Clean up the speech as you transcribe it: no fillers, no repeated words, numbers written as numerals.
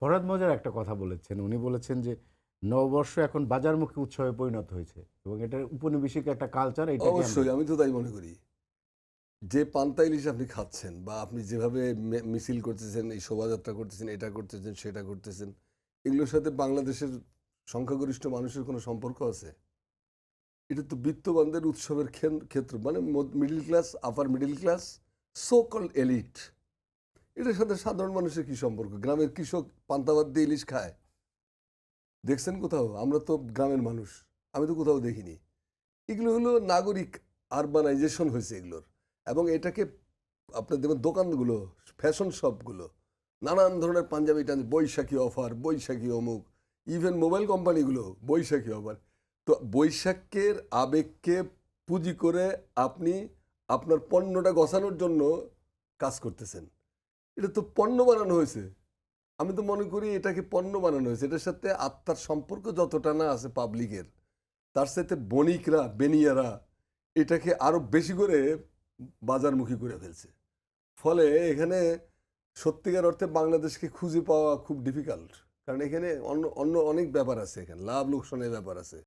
ফরহাদ মজার একটা কথা বলেছেন। উনি বলেছেন যে নববর্ষ এখন বাজারমুখী উৎসবে পরিণত হয়েছে এবং এটার উপনিবেশিক একটা কালচার, এটাকে আমরা। অবশ্যই আমি তো তাই মনে করি। যে পান্তা ইলিশ আপনি খাচ্ছেন বা আপনি যেভাবে মিছিল করতেছেন, এই শোভাযাত্রা করতেছেন, এটা করতেছেন, সেটা করতেছেন, এগুলোর সাথে বাংলাদেশের সংখ্যাগরিষ্ঠ মানুষের কোনো সম্পর্ক আছে? এটা তো বিত্তবানদের উৎসবের ক্ষেত্র, মানে middle class, upper middle class, so called elite. এটার সাথে সাধারণ মানুষের কি সম্পর্ক? গ্রামের কৃষক পান্তা ভাত দিয়ে ইলিশ খায়, দেখছেন কোথাও? আমরা তো গ্রামের মানুষ, আমি তো কোথাও দেখিনি। এগুলো হলো নাগরিক আরবানাইজেশন হয়েছে এগুলোর। এবং এটাকে আপনার দেখবেন দোকানগুলো, ফ্যাশন শপগুলো, নানান ধরনের পাঞ্জাবি বৈশাখী অফার, বৈশাখী অমুক, ইভেন মোবাইল কোম্পানিগুলো বৈশাখী অফার। তো বৈশাখের আবেগকে পুঁজি করে আপনি আপনার পণ্যটা গছানোর জন্য কাজ করতেছেন। এটা তো পণ্য বানানো হয়েছে। আমি তো মনে করি এটাকে পণ্য বানানো হয়েছে। এটার সাথে আত্মার সম্পর্ক যতটা না আছে পাবলিকের, তার সাথে বণিকরা, বেনিয়ারা এটাকে আরো বেশি করে বাজারমুখী করে ফেলছে। ফলে এখানে সত্যিকার অর্থে বাংলাদেশকে খুঁজে পাওয়া খুব ডিফিকাল্ট। কারণ এখানে অন্য অন্য অনেক ব্যাপার আছে, এখানে লাভ লোকসানের ব্যাপার আছে।